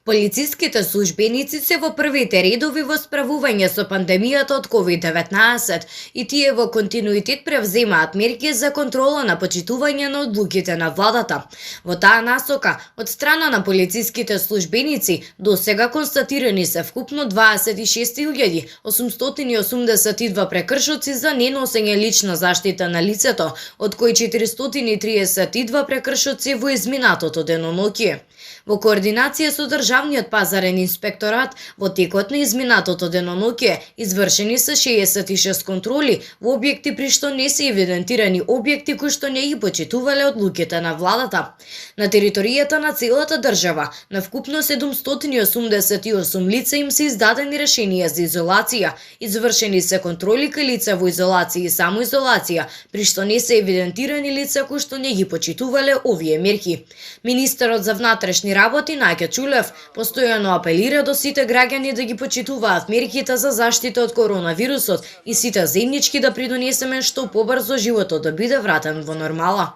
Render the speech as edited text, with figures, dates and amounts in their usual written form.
Полициските службеници се во првите редови во справување со пандемијата од COVID-19 и тие во континуитет превземаат мерки за контрола на почитување на одлуките на владата. Во таа насока, од страна на полициските службеници, досега констатирани се вкупно 26.882 прекршоци за неносење лична заштита на лицето, од кои 432 прекршоци во изминатото деноноќие. Во координација со Државниот пазарен инспекторат, во текот на изминатото деноноќе извршени се 66 контроли во објекти при што не се евидентирани објекти кои што не ги почитувале одлуките на владата. На територијата на целата држава, на вкупно 788 лица им се издадени решенија за изолација, извршени се контроли кај лица во изолација и самоизолација, при што не се евидентирани лица кои што не ги почитувале овие мерки. Министерот за внатрешни работи Најке Чулев постојано апелира до сите граѓани да ги почитуваат мерките за заштита од коронавирусот и сите заеднички да придонесеме што побрзо животот да биде вратен во нормала.